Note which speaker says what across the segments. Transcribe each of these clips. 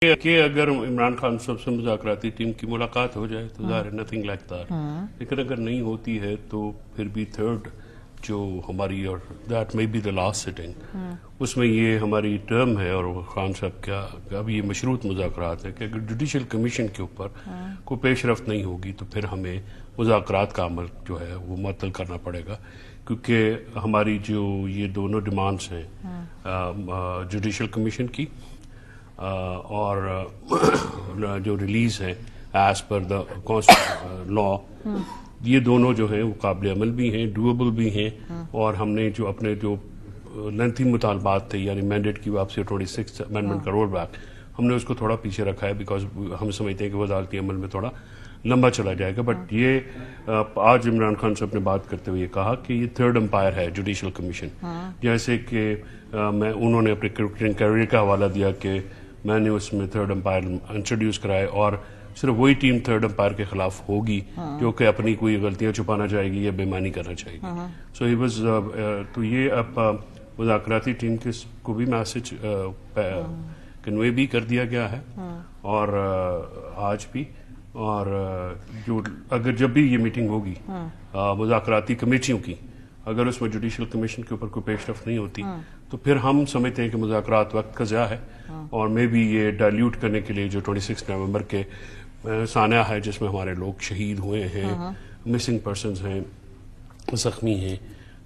Speaker 1: کہ اگر عمران خان صاحب سے مذاکراتی ٹیم کی ملاقات ہو جائے تو ظاہر نتھنگ لائک دیٹ، لیکن اگر نہیں ہوتی ہے تو پھر بھی تھرڈ جو ہماری اور دیٹ میں بی دا لاسٹ سٹنگ، اس میں یہ ہماری ٹرم ہے اور خان صاحب کا اب یہ مشروط مذاکرات ہیں کہ اگر جوڈیشل کمیشن کے اوپر کوئی پیش رفت نہیں ہوگی تو پھر ہمیں مذاکرات کا عمل جو ہے وہ معطل کرنا پڑے گا، کیونکہ ہماری جو یہ دونوں ڈیمانڈس ہیں جوڈیشل کمیشن کی اور جو ریلیز ہے ایز پر دا لا، یہ دونوں جو ہیں وہ قابل عمل بھی ہیں، ڈویبل بھی ہیں، اور ہم نے جو اپنے جو لینتھی مطالبات تھے یعنی مینڈیٹ کی واپسی 26 امینڈمنٹ کا رول بیک، ہم نے اس کو تھوڑا پیچھے رکھا ہے بیکاز ہم سمجھتے ہیں کہ وزارتی عمل میں تھوڑا لمبا چلا جائے گا۔ بٹ یہ آج عمران خان صاحب نے بات کرتے ہوئے کہا کہ یہ تھرڈ امپائر ہے جوڈیشل کمیشن، جیسے کہ انہوں نے اپنے کرکٹنگ کیریئر کا حوالہ دیا کہ میں نے اس میں تھرڈ امپائر انٹروڈیوس کرائے اور صرف وہی ٹیم تھرڈ امپائر کے خلاف ہوگی جو کہ اپنی کوئی غلطیاں چھپانا چاہے گی یا بےمانی کرنا چاہے گی۔ سو ہی واز تو یہ اب مذاکراتی ٹیم کو بھی میسج کنوے بھی کر دیا گیا ہے، اور آج بھی، اور جو اگر جب بھی یہ میٹنگ ہوگی مذاکراتی کمیٹیوں کی، اگر اس میں جوڈیشل کمیشن کے اوپر کوئی پیش رفت نہیں ہوتی تو پھر ہم سمجھتے ہیں کہ مذاکرات وقت کا ضیاع ہے، اور میں بھی یہ ڈائلیوٹ کرنے کے لیے جو 26 نومبر کے سانحہ ہے جس میں ہمارے لوگ شہید ہوئے ہیں، مسنگ پرسنز ہیں، زخمی ہیں،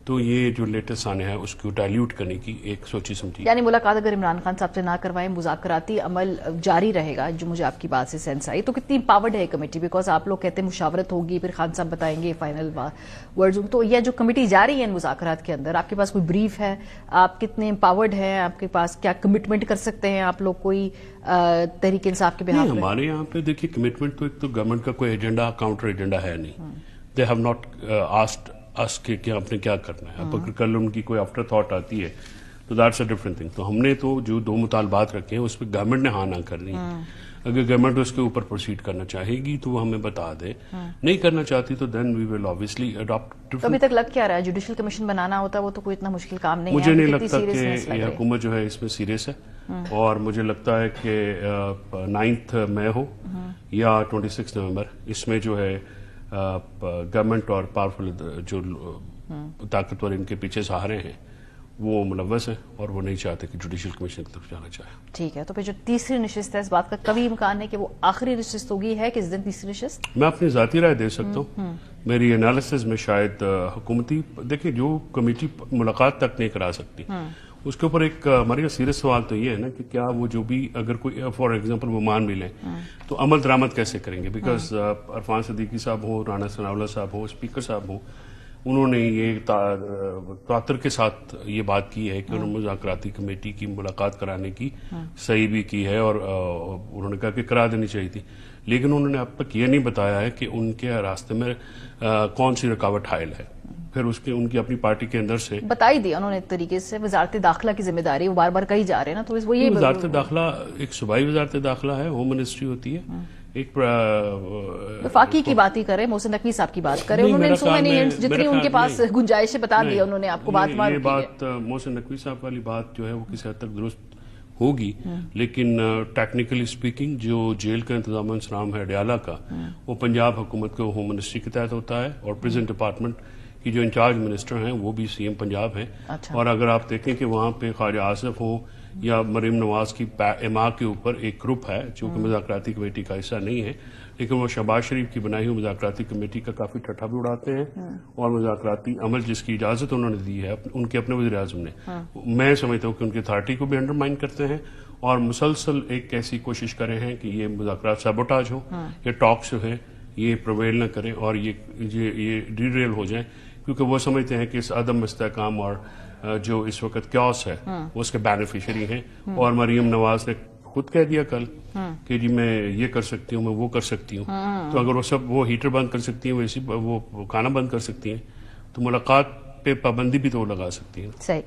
Speaker 1: تو یہ جو لیٹسٹ سانحہ ہے اس کو ڈائلیوٹ کرنے کی ایک سوچی سمجھی،
Speaker 2: یعنی ملاقات اگر عمران خان صاحب سے نہ کروائیں مذاکراتی عمل جاری رہے گا، جو مجھے آپ کی بات سے سینس آئی۔ تو کتنی امپاورڈ ہے کمیٹی؟ بیکاز آپ لوگ کہتے ہیں مشاورت ہوگی، پھر خان صاحب بتائیں گے فائنل ورڈز، تو یہ جو کمیٹی جا رہی ہے ان مذاکرات کے اندر، آپ کے پاس کوئی بریف ہے؟ آپ کتنے امپاورڈ ہیں؟ آپ کے پاس کیا کمٹمنٹ کر سکتے ہیں آپ لوگ کوئی تحریک انصاف کے بہاف؟
Speaker 1: ہمارے یہاں پہ دیکھیے کمٹمنٹ تو ایک تو گورنمنٹ کا کوئی ایجنڈا کاؤنٹر ایجنڈا ہے نہیں، دے ہیو ناٹ آسکڈ اس کے کیا آپ نے کیا کرنا ہے۔ اب اگر کل ان کی کوئی آفٹر تھاٹ آتی ہے تو دیٹس اے ڈفرنٹ تھنگ۔ تو ہم نے تو جو دو مطالبات رکھے ہیں اس پہ گورنمنٹ نے ہاں نہ کرنی ہے، اگر گورنمنٹ اس کے اوپر پروسیڈ کرنا چاہے گی تو وہ ہمیں بتا دے، نہیں کرنا چاہتی تو دین وی ول آبویسلی اڈاپٹ۔
Speaker 2: تو ابھی تک لگ کیا رہا ہے جوڈیشل کمیشن بنانا ہوتا ہے وہ تو کوئی اتنا مشکل کام نہیں ہے،
Speaker 1: مجھے نہیں لگتا کہ یہ حکومت جو ہے اس میں سیریس ہے، اور مجھے لگتا ہے کہ 9 مئی ہو یا 26 نومبر، اس میں جو ہے گورنمنٹ اور پاورفل جو طاقتور ان کے پیچھے سہارے ہیں وہ ملوث ہیں، اور وہ نہیں چاہتے کہ جوڈیشل کمیشن کی طرف جانا چاہے۔
Speaker 2: ٹھیک ہے، تو پھر جو تیسری نشست ہے اس بات کا کبھی امکان ہے کہ وہ آخری نشست ہوگی؟ ہے کس دن تیسری نشست؟
Speaker 1: میں اپنی ذاتی رائے دے سکتا ہوں، میری انالیسز میں شاید حکومتی دیکھیں جو کمیٹی ملاقات تک نہیں کرا سکتی، اس کے اوپر ایک ہمارے سیریس سوال تو یہ ہے نا کہ کیا وہ جو بھی اگر کوئی فار ایگزامپل وہ مان بھی لیں تو عمل درآمد کیسے کریں گے؟ بیکاز عرفان صدیقی صاحب ہوں، رانا ثناءاللہ صاحب ہوں، اسپیکر صاحب ہوں، انہوں نے یہ تواتر کے ساتھ یہ بات کی ہے کہ انہوں نے مذاکراتی کمیٹی کی ملاقات کرانے کی صحیح بھی کی ہے، اور انہوں نے کہا کہ کرا دینی چاہیے تھی، لیکن انہوں نے اب تک یہ نہیں بتایا ہے کہ ان کے راستے میں کون سی رکاوٹ حائل ہے۔ پھر اس کے ان کی اپنی پارٹی کے اندر سے
Speaker 2: بتائی دیا انہوں نے ایک طریقے سے وزارت داخلہ کی ذمہ داری، وہ بار بار کہی جا رہے ہیں نا، تو وہ یہ
Speaker 1: وزارت داخلہ ایک صوبائی وزارت داخلہ ہے، ہوم منسٹری ہوتی ہے، ایک
Speaker 2: وفاقی کی بات ہی کریں، محسن نقوی صاحب کی بات کریں، انہوں نے سو مینی ہنٹس جتنی ان کے پاس گنجائشیں بتا دی انہوں نے آپ کو بات
Speaker 1: یہ بات محسن نقوی صاحب والی بات جو ہے وہ کسی حد تک درست ہوگی، لیکن ٹیکنیکلی سپیکنگ جو جیل کا انتظام انسلام ہے اڈیالہ کا، وہ پنجاب حکومت کو ہوم منسٹری کے تحت ہوتا ہے، اور پریزنٹ ڈپارٹمنٹ کی جو انچارج منسٹر ہیں وہ بھی سی ایم پنجاب ہیں۔ اور اگر آپ دیکھیں کہ وہاں پہ خواجہ آصف ہوں یا مریم نواز کی ایما کے اوپر ایک گروپ ہے جو کہ مذاکراتی کمیٹی کا حصہ نہیں ہے، لیکن وہ شہباز شریف کی بنائی ہوئی مذاکراتی کمیٹی کا کافی ٹھٹھا بھی اڑاتے ہیں، اور مذاکراتی عمل جس کی اجازت انہوں نے دی ہے ان کے اپنے وزیر اعظم نے، میں سمجھتا ہوں کہ ان کی اتھارٹی کو بھی انڈرمائن کرتے ہیں، اور مسلسل ایک ایسی کوشش کرے ہیں کہ یہ مذاکرات سیبوٹاج ہو، یہ ٹاکس جو ہے یہ پرویل نہ کریں اور یہ ڈیریل ہو جائیں، کیونکہ وہ سمجھتے ہیں کہ اس عدم استحکام اور جو اس وقت کیوس ہے وہ اس کے بینیفیشری ہیں۔ اور مریم نواز نے خود کہہ دیا کل کہ جی میں یہ کر سکتی ہوں، میں وہ کر سکتی ہوں، تو اگر وہ سب وہ ہیٹر بند کر سکتی ہیں، وہ کھانا بند کر سکتی ہیں، تو ملاقات پہ پابندی بھی تو وہ لگا سکتی ہیں۔
Speaker 2: صحیح۔